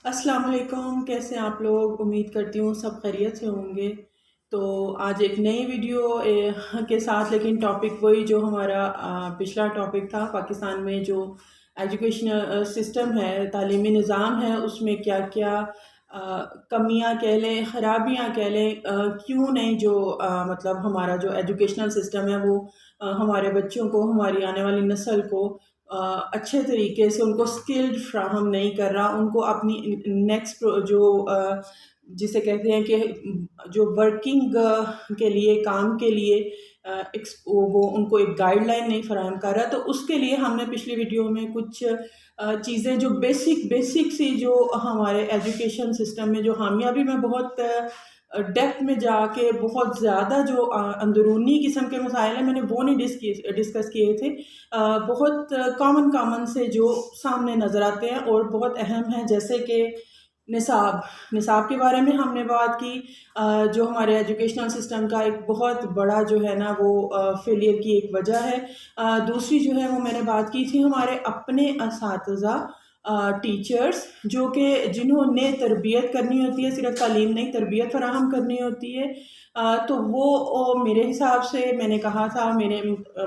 السلام علیکم، کیسے ہیں آپ لوگ؟ امید کرتی ہوں سب خیریت سے ہوں گے۔ تو آج ایک نئی ویڈیو کے ساتھ، لیکن ٹاپک وہی جو ہمارا پچھلا ٹاپک تھا، پاکستان میں جو ایجوکیشنل سسٹم ہے، تعلیمی نظام ہے، اس میں کیا کیا کمیاں کہہ لیں، خرابیاں کہہ لیں، کیوں نہیں جو مطلب ہمارا جو ایجوکیشنل سسٹم ہے وہ ہمارے بچوں کو، ہماری آنے والی نسل کو اچھے طریقے سے ان کو سکلڈ فراہم نہیں کر رہا، ان کو اپنی نیکسٹ جو جسے کہتے ہیں کہ جو ورکنگ کے لیے، کام کے لیے وہ ان کو ایک گائیڈ لائن نہیں فراہم کر رہا۔ تو اس کے لیے ہم نے پچھلی ویڈیو میں کچھ چیزیں جو بیسک سی جو ہمارے ایجوکیشن سسٹم میں جو خامیاں، بھی میں بہت ڈیپتھ میں جا کے بہت زیادہ جو اندرونی قسم کے مسائل ہیں میں نے وہ نہیں ڈسکس کیے تھے، بہت کامن سے جو سامنے نظر آتے ہیں اور بہت اہم ہیں، جیسے کہ نصاب کے بارے میں ہم نے بات کی، جو ہمارے ایجوکیشنل سسٹم کا ایک بہت بڑا جو ہے نا وہ فیلئر کی ایک وجہ ہے۔ دوسری جو ہے وہ میں نے بات کی تھی ہمارے اپنے اساتذہ، ٹیچرز، جو کہ جنہوں نے تربیت کرنی ہوتی ہے، صرف تعلیم نہیں، تربیت فراہم کرنی ہوتی ہے، تو وہ میرے حساب سے، میں نے کہا تھا میرے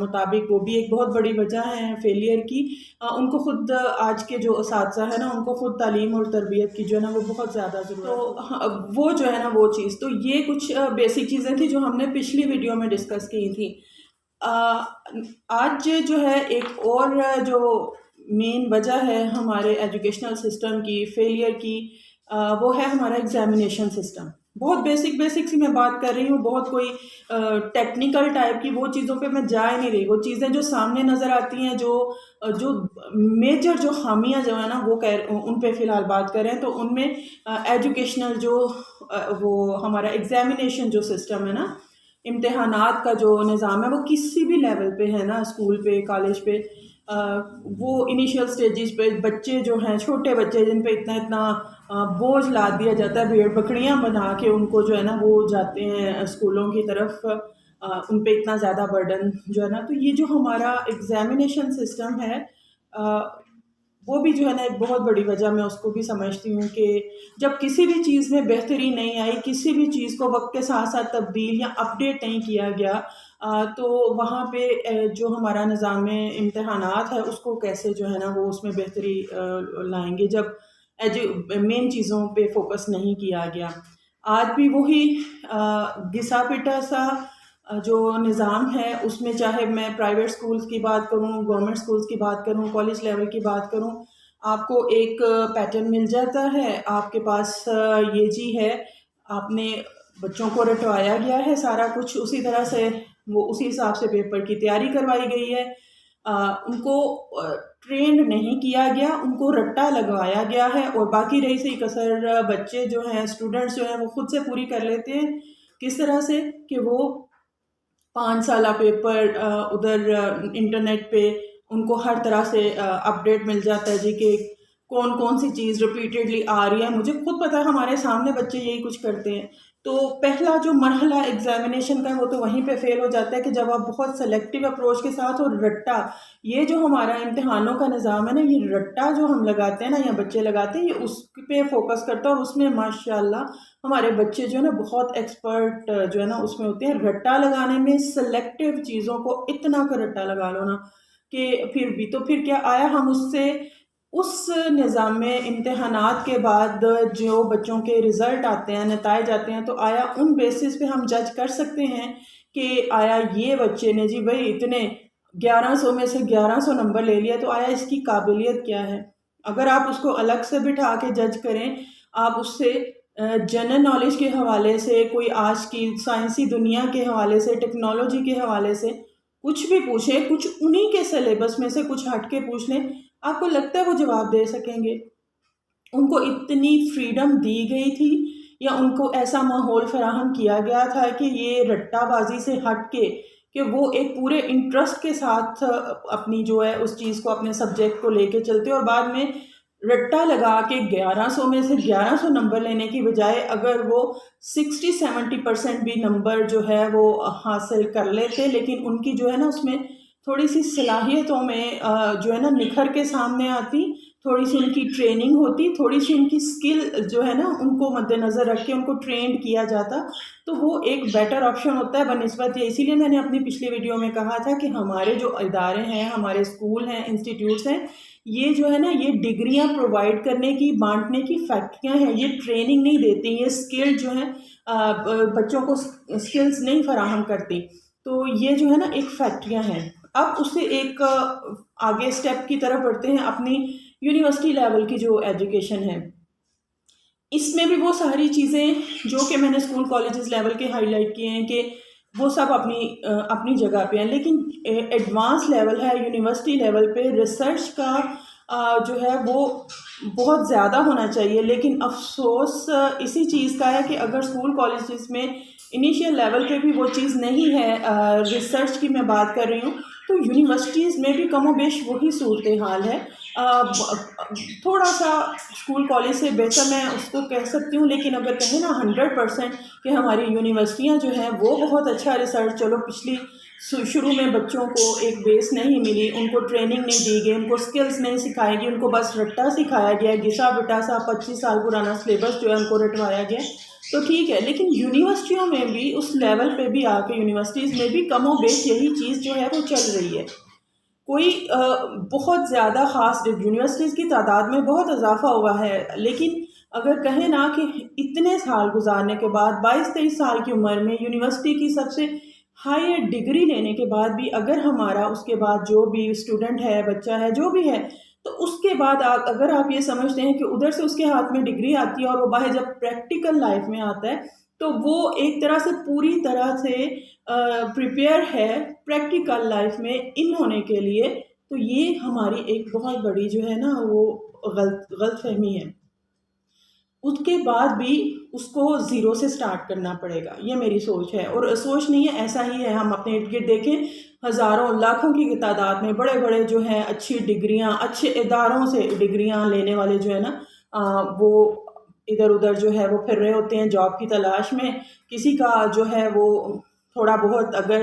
مطابق، وہ بھی ایک بہت بڑی وجہ ہے فیلئر کی۔ ان کو خود، آج کے جو اساتذہ ہیں نا، ان کو خود تعلیم اور تربیت کی جو ہے نا وہ بہت زیادہ ضرورت ہے۔ تو وہ جو ہے نا وہ چیز، تو یہ کچھ بیسک چیزیں تھیں جو ہم نے پچھلی ویڈیو میں ڈسکس کی تھی۔ آج جو ہے ایک اور جو مین وجہ ہے ہمارے ایجوکیشنل سسٹم کی فیلئر کی، وہ ہے ہمارا ایگزامینیشن سسٹم۔ بہت بیسک سی میں بات کر رہی ہوں، بہت کوئی ٹیکنیکل ٹائپ کی وہ چیزوں پہ میں جا ہی نہیں رہی۔ وہ چیزیں جو سامنے نظر آتی ہیں، جو میجر جو خامیاں جو ہے نا وہ ان پہ فی الحال بات کریں، تو ان میں ایجوکیشنل جو وہ ہمارا ایگزامینیشن جو سسٹم ہے نا، امتحانات کا جو نظام ہے، وہ کسی بھی لیول پہ ہے نا، اسکول پہ، کالج پہ، وہ انیشیل سٹیجز پہ بچے جو ہیں، چھوٹے بچے جن پہ اتنا بوجھ لاد دیا جاتا ہے، بھیڑ بکریاں بنا کے ان کو جو ہے نا وہ جاتے ہیں اسکولوں کی طرف، ان پہ اتنا زیادہ برڈن جو ہے نا۔ تو یہ جو ہمارا ایگزامینیشن سسٹم ہے، وہ بھی جو ہے نا ایک بہت بڑی وجہ میں اس کو بھی سمجھتی ہوں کہ جب کسی بھی چیز میں بہتری نہیں آئی، کسی بھی چیز کو وقت کے ساتھ ساتھ تبدیل یا اپڈیٹ نہیں کیا گیا، تو وہاں پہ جو ہمارا نظام امتحانات ہے اس کو کیسے جو ہے نا وہ اس میں بہتری لائیں گے، جب مین چیزوں پہ فوکس نہیں کیا گیا۔ آج بھی وہی گھسا پٹا سا جو نظام ہے، اس میں چاہے میں پرائیویٹ سکولز کی بات کروں، گورنمنٹ سکولز کی بات کروں، کالج لیول کی بات کروں، آپ کو ایک پیٹرن مل جاتا ہے، آپ کے پاس یہ جی ہے، آپ نے بچوں کو رٹوایا گیا ہے سارا کچھ اسی طرح سے، وہ اسی حساب سے پیپر کی تیاری کروائی گئی ہے، ان کو ٹرینڈ نہیں کیا گیا، ان کو رٹا لگوایا گیا ہے، اور باقی رہی سی کسر بچے جو ہیں، اسٹوڈنٹس جو ہیں، وہ خود سے پوری کر لیتے ہیں۔ کس طرح سے کہ وہ 5 سالہ پیپر ادھر انٹرنیٹ پہ ان کو ہر طرح سے اپڈیٹ مل جاتا ہے، جی کہ کون سی چیز ریپیٹیڈلی آ رہی ہے۔ مجھے خود پتا ہے ہمارے سامنے بچے یہی کچھ کرتے ہیں۔ تو پہلا جو مرحلہ ایگزامینیشن کا ہے وہ تو وہیں پہ فیل ہو جاتا ہے کہ جب آپ بہت سلیکٹیو اپروچ کے ساتھ، اور رٹا، یہ جو ہمارا امتحانوں کا نظام ہے نا، یہ رٹا جو ہم لگاتے ہیں نا، یا بچے لگاتے ہیں، یہ اس پہ فوکس کرتا ہے، اور اس میں ماشاءاللہ ہمارے بچے جو ہے نا بہت ایکسپرٹ جو ہے نا اس میں ہوتے ہیں، رٹا لگانے میں، سلیکٹیو چیزوں کو اتنا کا رٹا لگا لو نا کہ پھر کیا آیا، ہم اس نظام میں امتحانات کے بعد جو بچوں کے رزلٹ آتے ہیں، نتائج آتے ہیں، تو آیا ان بیسس پہ ہم جج کر سکتے ہیں کہ آیا یہ بچے نے جی بھائی اتنے 1100 میں سے 1100 نمبر لے لیا، تو آیا اس کی قابلیت کیا ہے؟ اگر آپ اس کو الگ سے بٹھا کے جج کریں، آپ اس سے جنرل نالج کے حوالے سے، کوئی آج کی سائنسی دنیا کے حوالے سے، ٹیکنالوجی کے حوالے سے کچھ بھی پوچھیں، کچھ انہی کے سلیبس میں سے کچھ ہٹ کے پوچھ لیں، آپ کو لگتا ہے وہ جواب دے سکیں گے؟ ان کو اتنی فریڈم دی گئی تھی، یا ان کو ایسا ماحول فراہم کیا گیا تھا کہ یہ رٹا بازی سے ہٹ کے کہ وہ ایک پورے انٹرسٹ کے ساتھ اپنی جو ہے اس چیز کو، اپنے سبجیکٹ کو لے کے چلتے، اور بعد میں رٹا لگا کے 1100 میں سے 1100 نمبر لینے کی بجائے اگر وہ 60-70% بھی نمبر جو ہے وہ حاصل کر لیتے، لیکن ان کی جو ہے نا اس میں تھوڑی سی صلاحیتوں میں جو ہے نا نکھر کے سامنے آتی، تھوڑی سی ان کی ٹریننگ ہوتی، تھوڑی سی ان کی اسکل جو ہے نا ان کو مد نظر رکھ کے ان کو ٹرینڈ کیا جاتا، تو وہ ایک بیٹر آپشن ہوتا ہے بنسبت یہ. اسی لیے میں نے اپنی پچھلی ویڈیو میں کہا تھا کہ ہمارے جو ادارے ہیں، ہمارے اسکول ہیں، انسٹیٹیوٹس ہیں، یہ جو ہے نا یہ ڈگریاں پرووائڈ کرنے کی، بانٹنے کی فیکٹریاں ہیں. یہ ٹریننگ نہیں دیتی، یہ اسکل جو ہے بچوں کو اسکلز نہیں فراہم کرتی. تو یہ جو ہے نا ایک فیکٹریاں ہیں. اب اس سے ایک آگے اسٹیپ کی طرف بڑھتے ہیں اپنی یونیورسٹی لیول کی جو ایجوکیشن ہے. اس میں بھی وہ ساری چیزیں جو کہ میں نے اسکول کالجز لیول کے ہائی لائٹ کیے ہیں کہ وہ سب اپنی جگہ پہ ہیں، لیکن ایڈوانس لیول ہے یونیورسٹی لیول پہ ریسرچ کا جو ہے وہ بہت زیادہ ہونا چاہیے. لیکن افسوس اسی چیز کا ہے کہ اگر اسکول کالجز میں انیشیل لیول پہ بھی وہ چیز نہیں ہے، ریسرچ کی میں بات کر رہی ہوں، تو یونیورسٹیز میں بھی کم و بیش وہی صورتحال ہے. تھوڑا سا اسکول کالج سے بہتر میں اس کو کہہ سکتی ہوں، لیکن اگر کہیں نا 100% کہ ہماری یونیورسٹیاں جو ہیں وہ بہت اچھا ریسرچ، چلو پچھلی شروع میں بچوں کو ایک بیس نہیں ملی، ان کو ٹریننگ نہیں دی گئی، ان کو سکلز نہیں سکھائی گئی، ان کو بس رٹا سکھایا گیا، گھسا بٹا سا 25 سال پرانا سلیبس جو ہے ان کو رٹوایا گیا، تو ٹھیک ہے. لیکن یونیورسٹیوں میں بھی اس لیول پہ بھی آ کے یونیورسٹیز میں بھی کم و بیش یہی چیز جو ہے وہ چل رہی ہے. کوئی بہت زیادہ خاص یونیورسٹیز کی تعداد میں بہت اضافہ ہوا ہے، لیکن اگر کہیں نا کہ اتنے سال گزارنے کے بعد 22-23 سال کی عمر میں یونیورسٹی کی سب سے ہائر ڈگری لینے کے بعد بھی اگر ہمارا اس کے بعد جو بھی اسٹوڈنٹ ہے، بچہ ہے، جو بھی ہے، تو اس کے بعد اگر آپ یہ سمجھتے ہیں کہ ادھر سے اس کے ہاتھ میں ڈگری آتی ہے اور وہ باہر جب پریکٹیکل لائف میں آتا ہے تو وہ ایک طرح سے پوری طرح سے پریپیئر ہے پریکٹیکل لائف میں ان ہونے کے لیے، تو یہ ہماری ایک بہت بڑی جو ہے نا وہ غلط فہمی ہے. اس کے بعد بھی اس کو زیرو سے سٹارٹ کرنا پڑے گا، یہ میری سوچ ہے. اور سوچ نہیں ہے، ایسا ہی ہے. ہم اپنے ارد گرد دیکھیں، ہزاروں لاکھوں کی تعداد میں بڑے بڑے جو ہیں اچھی ڈگریاں، اچھے اداروں سے ڈگریاں لینے والے جو ہے نا وہ ادھر ادھر جو ہے وہ پھر رہے ہوتے ہیں جاب کی تلاش میں. کسی کا جو ہے وہ تھوڑا بہت اگر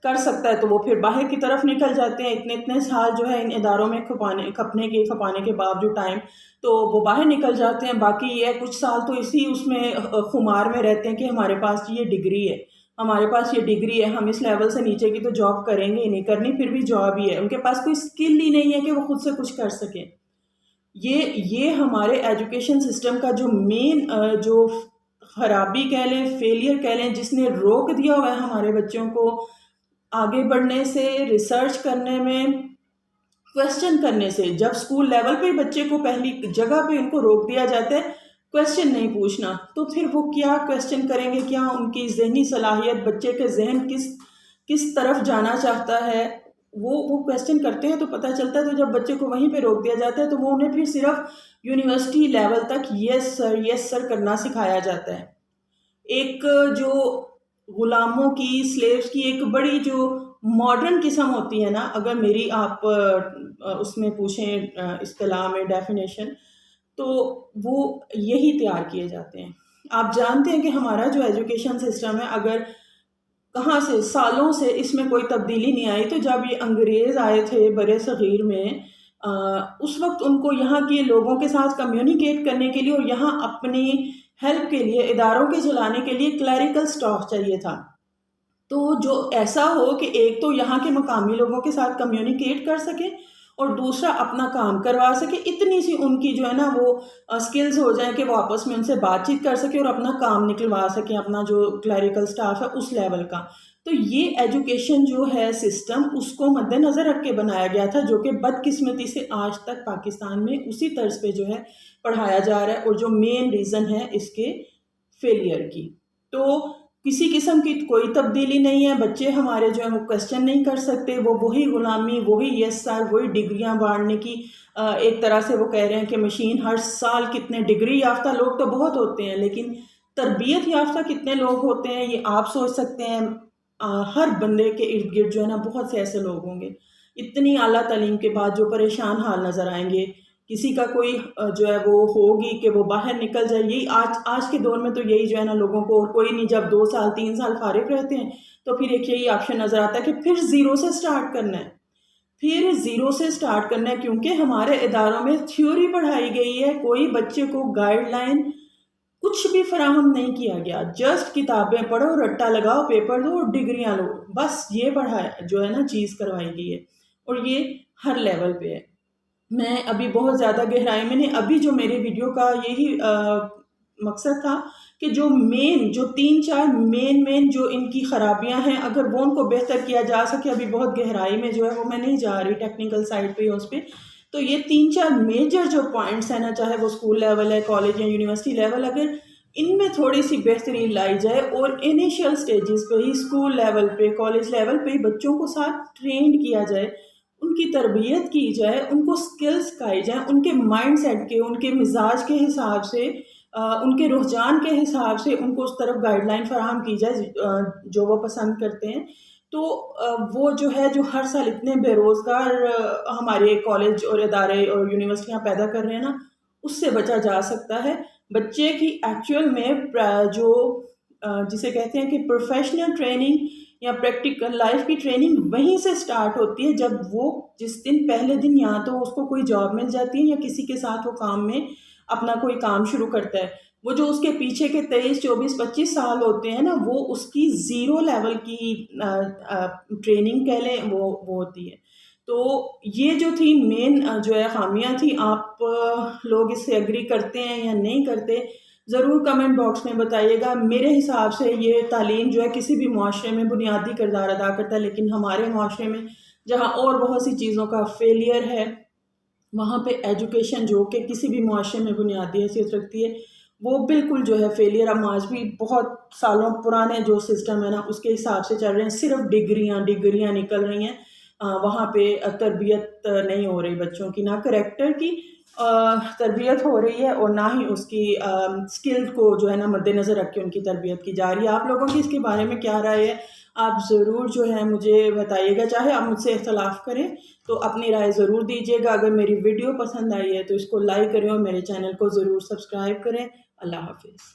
کر سکتا ہے تو وہ پھر باہر کی طرف نکل جاتے ہیں. اتنے سال جو ہے ان اداروں میں کھپانے کے باوجود ٹائم تو وہ باہر نکل جاتے ہیں. باقی یہ کچھ سال تو اس میں خمار میں رہتے ہیں کہ ہمارے پاس یہ ڈگری ہے، ہمارے پاس یہ ڈگری ہے، ہم اس لیول سے نیچے کی تو جاب کریں گے ہی نہیں، کرنی پھر بھی جاب ہی ہے. ان کے پاس کوئی اسکل ہی نہیں ہے کہ وہ خود سے کچھ کر سکیں. یہ ہمارے ایجوکیشن سسٹم کا جو مین جو خرابی کہہ لیں، فیلئر کہہ لیں، جس نے روک دیا ہوا ہے ہمارے بچوں کو آگے بڑھنے سے، ریسرچ کرنے میں، کویسچن کرنے سے. جب اسکول لیول پہ بچے کو پہلی جگہ پہ ان کو روک دیا جاتا ہے کویسچن نہیں پوچھنا، تو پھر وہ کیا کویسچن کریں گے؟ کیا ان کی ذہنی صلاحیت، بچے کے ذہن کس طرف جانا چاہتا ہے، وہ کویسچن کرتے ہیں تو پتہ چلتا ہے. تو جب بچے کو وہیں پہ روک دیا جاتا ہے تو وہ انہیں پھر صرف یونیورسٹی لیول تک یس سر کرنا سکھایا جاتا ہے. ایک جو غلاموں کی، سلیوز کی ایک بڑی جو ماڈرن قسم ہوتی ہے نا، اگر میری آپ اس میں پوچھیں اصطلاح میں ڈیفینیشن، تو وہ یہی تیار کیے جاتے ہیں. آپ جانتے ہیں کہ ہمارا جو ایجوکیشن سسٹم ہے، اگر کہاں سے سالوں سے اس میں کوئی تبدیلی نہیں آئی، تو جب یہ انگریز آئے تھے برِ صغیر میں، اس وقت ان کو یہاں کے لوگوں کے ساتھ کمیونیکیٹ کرنے کے لیے اور یہاں اپنی ہیلپ کے لیے، اداروں کے چلانے کے لیے کلیریکل سٹاف چاہیے تھا. تو جو ایسا ہو کہ ایک تو یہاں کے مقامی لوگوں کے ساتھ کمیونیکیٹ کر سکے اور دوسرا اپنا کام کروا سکے، اتنی سی ان کی جو ہے نا وہ سکلز ہو جائیں کہ وہ آپس میں ان سے بات چیت کر سکے اور اپنا کام نکلوا سکیں، اپنا جو کلیریکل سٹاف ہے اس لیول کا. تو یہ ایجوکیشن جو ہے سسٹم، اس کو مد نظر رکھ کے بنایا گیا تھا، جو کہ بدقسمتی سے آج تک پاکستان میں اسی طرز پہ جو ہے پڑھایا جا رہا ہے، اور جو مین ریزن ہے اس کے فیلئر کی. تو کسی قسم کی کوئی تبدیلی نہیں ہے. بچے ہمارے جو ہیں وہ کویسچن نہیں کر سکتے، وہ وہی غلامی، وہی یس سر، وہی ڈگریاں بانٹنے کی ایک طرح سے وہ کہہ رہے ہیں کہ مشین. ہر سال کتنے ڈگری یافتہ لوگ تو بہت ہوتے ہیں، لیکن تربیت یافتہ کتنے لوگ ہوتے ہیں یہ آپ سوچ سکتے ہیں. ہر بندے کے ارد گرد جو ہے نا بہت سے ایسے لوگ ہوں گے اتنی اعلیٰ تعلیم کے بعد جو پریشان حال نظر آئیں گے. کسی کا کوئی جو ہے وہ ہوگی کہ وہ باہر نکل جائے. یہی آج کے دور میں تو یہی جو ہے نا لوگوں کو، اور کوئی نہیں، جب 2 سال 3 سال فارغ رہتے ہیں تو پھر ایک یہی آپشن نظر آتا ہے کہ پھر زیرو سے سٹارٹ کرنا ہے. پھر زیرو سے سٹارٹ کرنا ہے، کیونکہ ہمارے اداروں میں تھیوری پڑھائی گئی ہے، کوئی بچے کو گائیڈ لائن کچھ بھی فراہم نہیں کیا گیا، جسٹ کتابیں پڑھو، رٹا لگاؤ، پیپر دو اور ڈگریاں لو، بس یہ پڑھایا جو ہے نا چیز کروائی گئی ہے، اور یہ ہر لیول پہ ہے۔ میں ابھی بہت زیادہ گہرائی میں نہیں، ابھی جو میرے ویڈیو کا یہی مقصد تھا کہ جو تین چار مین جو ان کی خرابیاں ہیں، اگر وہ ان کو بہتر کیا جا سکے، ابھی بہت گہرائی میں جو ہے وہ میں نہیں جا رہی ٹیکنیکل سائڈ پہ اس پہ، تو یہ تین چار میجر جو پوائنٹس ہیں نا، چاہے وہ اسکول لیول ہے، کالج یا یونیورسٹی لیول، اگر ان میں تھوڑی سی بہتری لائی جائے اور انیشیل سٹیجز پہ ہی، اسکول لیول پہ، کالج لیول پہ ہی بچوں کو ساتھ ٹرینڈ کیا جائے، ان کی تربیت کی جائے، ان کو سکلز سکھائی جائیں، ان کے مائنڈ سیٹ کے، ان کے مزاج کے حساب سے، ان کے رجحان کے حساب سے ان کو اس طرف گائیڈ لائن فراہم کی جائے جو وہ پسند کرتے ہیں، تو وہ جو ہے جو ہر سال اتنے بے روزگار ہمارے کالج اور ادارے اور یونیورسٹیاں پیدا کر رہے ہیں نا، اس سے بچا جا سکتا ہے۔ بچے کی ایکچوئل میں جو جسے کہتے ہیں کہ پروفیشنل ٹریننگ یا پریکٹیکل لائف کی ٹریننگ وہیں سے سٹارٹ ہوتی ہے، جب وہ جس دن پہلے دن یا تو اس کو کوئی جاب مل جاتی ہے یا کسی کے ساتھ وہ کام میں اپنا کوئی کام شروع کرتا ہے، وہ جو اس کے پیچھے کے 23 24 25 سال ہوتے ہیں نا، وہ اس کی زیرو لیول کی ٹریننگ کہہ لیں، وہ ہوتی ہے۔ تو یہ جو تھی مین جو ہے خامیاں تھیں، آپ لوگ اس سے ایگری کرتے ہیں یا نہیں کرتے، ضرور کمنٹ باکس میں بتائیے گا۔ میرے حساب سے یہ تعلیم جو ہے کسی بھی معاشرے میں بنیادی کردار ادا کرتا ہے، لیکن ہمارے معاشرے میں جہاں اور بہت سی چیزوں کا فیلئر ہے، وہاں پہ ایجوکیشن جو کہ کسی بھی معاشرے میں بنیادی حیثیت رکھتی ہے، وہ بالکل جو ہے فیلئر۔ ہم آج بھی بہت سالوں پرانے جو سسٹم ہے نا، اس کے حساب سے چل رہے ہیں، صرف ڈگریاں نکل رہی ہیں، وہاں پہ تربیت نہیں ہو رہی بچوں کی، نہ کریکٹر کی تربیت ہو رہی ہے، اور نہ ہی اس کی سکل کو جو ہے نا مد نظر رکھ کے ان کی تربیت کی جا رہی ہے۔ آپ لوگوں کی اس کے بارے میں کیا رائے ہے؟ آپ ضرور جو ہے مجھے بتائیے گا، چاہے آپ مجھ سے اختلاف کریں تو اپنی رائے ضرور دیجیے گا۔ اگر میری ویڈیو پسند آئی ہے تو اس کو لائک کریں اور میرے چینل کو ضرور سبسکرائب کریں۔ اللہ حافظ۔